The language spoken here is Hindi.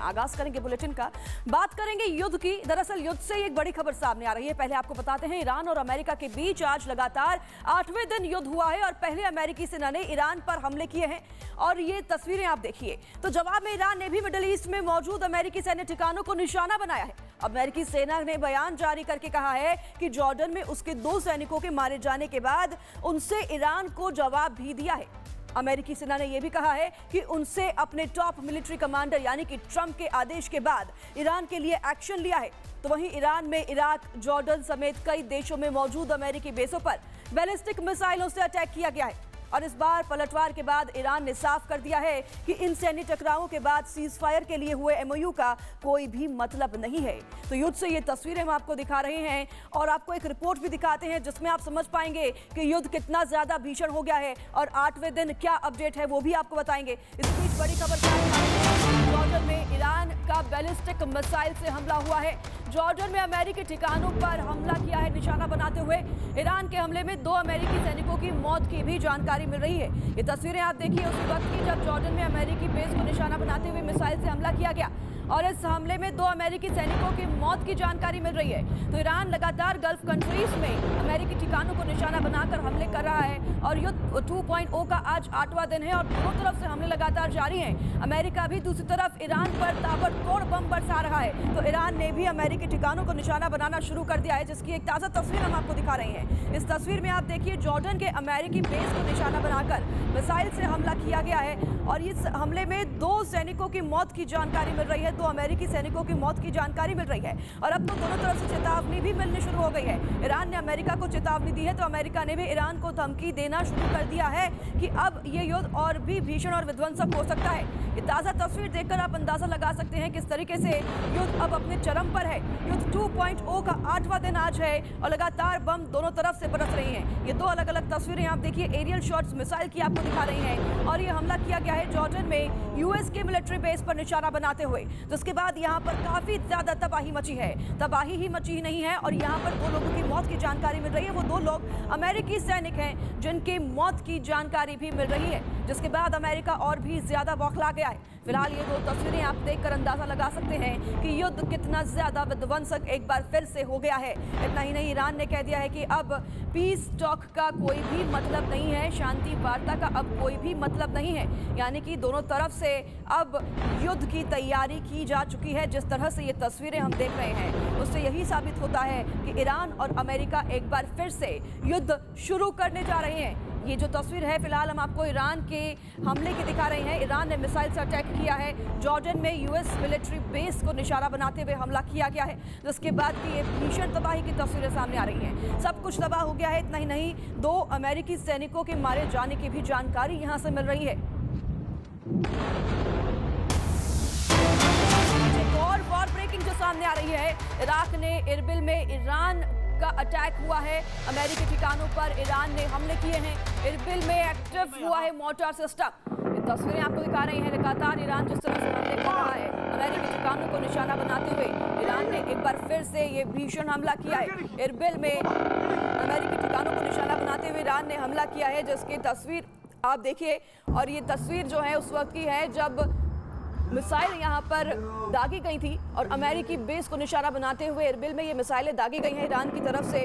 आगाज करेंगे बुलेटिन का, बात करेंगे युद्ध की। दरअसल युद्ध से एक बड़ी खबर सामने आ रही है। पहले आपको बताते हैं, ईरान और अमेरिका के बीच आज लगातार 8वें दिन युद्ध हुआ है और पहले अमेरिकी सेना ने ईरान पर हमले किए हैं और ये तस्वीरें आप देखिए। तो जवाब में ईरान ने भी मिडिल ईस्ट में मौजूद अमेरिकी सैन्य ठिकानों को निशाना बनाया है। अमेरिकी सेना ने बयान जारी करके कहा है कि जॉर्डन में उसके 2 सैनिकों के मारे जाने के बाद उनसे ईरान को जवाब भी दिया है। अमेरिकी सेना ने यह भी कहा है कि उनसे अपने टॉप मिलिट्री कमांडर यानी कि ट्रंप के आदेश के बाद ईरान के लिए एक्शन लिया है। तो वहीं ईरान में इराक, जॉर्डन समेत कई देशों में मौजूद अमेरिकी बेसों पर बैलिस्टिक मिसाइलों से अटैक किया गया है और इस बार पलटवार के बाद ईरान ने साफ कर दिया है कि इन सैन्य टकरावों के बाद सीज फायर के लिए हुए एमओयू का कोई भी मतलब नहीं है। तो युद्ध से ये तस्वीरें हम आपको दिखा रहे हैं और आपको एक रिपोर्ट भी दिखाते हैं जिसमें आप समझ पाएंगे कि युद्ध कितना ज्यादा भीषण हो गया है और 8वें दिन क्या अपडेट है वो भी आपको बताएंगे। इस बीच बड़ी खबर जॉर्डन में ईरान का बैलिस्टिक मिसाइल से हमला हुआ है। जॉर्डन में अमेरिकी ठिकानों पर हमला किया है निशाना बनाते हुए। ईरान के हमले में 2 अमेरिकी सैनिकों की मौत की भी जानकारी मिल रही है। ये तस्वीरें आप देखिए उसी वक्त की जब जॉर्डन में अमेरिकी बेस को निशाना बनाते हुए मिसाइल से हमला किया गया और इस हमले में 2 अमेरिकी सैनिकों की मौत की जानकारी मिल रही है। तो ईरान लगातार गल्फ कंट्रीज में अमेरिकी ठिकानों को निशाना बनाकर हमले कर रहा है और युद्ध 2.0 का आज 8वां दिन है और दोनों तरफ से हमले लगातार जारी हैं। अमेरिका भी दूसरी तरफ ईरान पर ताबड़तोड़ बम बरसा रहा है। तो ईरान ने भी अमेरिकी ठिकानों को निशाना बनाना शुरू कर दिया है जिसकी एक ताज़ा तस्वीर हम आपको दिखा रहे हैं। इस तस्वीर में आप देखिए जॉर्डन के अमेरिकी बेस को निशाना बनाकर मिसाइल से हमला किया गया है और इस हमले में 2 सैनिकों की मौत की जानकारी मिल रही है। 2 अमेरिकी सैनिकों की मौत की जानकारी मिल रही है और अब तो दोनों तरफ से चेतावनी भी मिलनी शुरू हो गई है। ईरान ने अमेरिका को चेतावनी दी है तो अमेरिका ने भी ईरान को धमकी देना शुरू कर दिया है कि अब ये युद्ध और भी भीषण और विध्वंसक हो सकता है। ये ताज़ा तस्वीर देखकर आप अंदाजा लगा सकते हैं किस तरीके से युद्ध अब अपने चरम पर है। युद्ध 2.0 का 8वां दिन आज है और लगातार बम दोनों तरफ से बरस रही हैं। ये 2 अलग-अलग तस्वीरें आप देखिए एरियल शॉट्स मिसाइल की आपको दिखा रही हैं और ये हमला किया गया है जॉर्डन में यूएस के मिलिट्री बेस पर निशाना बनाते हुए। जिसके बाद यहाँ पर काफी ज्यादा तबाही मची है। तबाही ही मची नहीं है और यहाँ पर 2 लोगों की मौत की जानकारी मिल रही है। वो 2 लोग अमेरिकी सैनिक हैं जिनकी मौत की जानकारी भी मिल रही है जिसके बाद अमेरिका और भी ज्यादा बौखला गया है। फिलहाल ये 2 तस्वीरें आप देखकर अंदाजा लगा सकते हैं कि युद्ध कितना ज्यादा विध्वंसक एक बार फिर से हो गया है। इतना ही नहीं, ईरान ने कह दिया है कि अब पीस टॉक का कोई भी मतलब नहीं है, शांति वार्ता का अब कोई भी मतलब नहीं है। यानी कि दोनों तरफ से अब युद्ध की तैयारी की जा चुकी है। जिस तरह से ये तस्वीरें हम देख रहे हैं उससे यही साबित होता है कि ईरान और अमेरिका एक बार फिर से युद्ध शुरू करने जा रहे हैं। ये जो तस्वीर है फिलहाल हम आपको ईरान के हमले की दिखा रहे हैं। ईरान ने मिसाइल से अटैक किया है। जॉर्डन में यूएस मिलिट्री बेस को निशाना बनाते हुए हमला किया गया है जिसके बाद की ये भीषण तबाही की तस्वीरें सामने आ रही हैं। सब कुछ तबाह हो गया है। इतना ही नहीं, 2 अमेरिकी सैनिकों के मारे जाने की भी जानकारी यहाँ से मिल रही है। और वॉर ब्रेकिंग जो सामने आ रही है, इराक ने इरबिल में ईरान का अटैक हुआ है। अमेरिकी ठिकानों पर ईरान ने हमले किए हैं। इरबिल में एक्टिव हुआ है मोर्टार सिस्टम। ये तस्वीरें आपको दिखा रहे हैं लगातार ईरान जिस तरह से हमले कर रहा है। अमेरिकी ठिकानों को निशाना बनाते हुए ईरान ने एक बार फिर से ये भीषण हमला किया है। इरबिल में अमेरिकी ठिकानों को निशाना बनाते हुए ईरान ने हमला किया है जिसकी तस्वीर आप देखिए और ये तस्वीर जो है उस वक्त की है जब मिसाइल यहाँ पर दागी गई थी और अमेरिकी बेस को निशाना बनाते हुए इरबिल में ये मिसाइलें दागी गई हैं ईरान की तरफ से।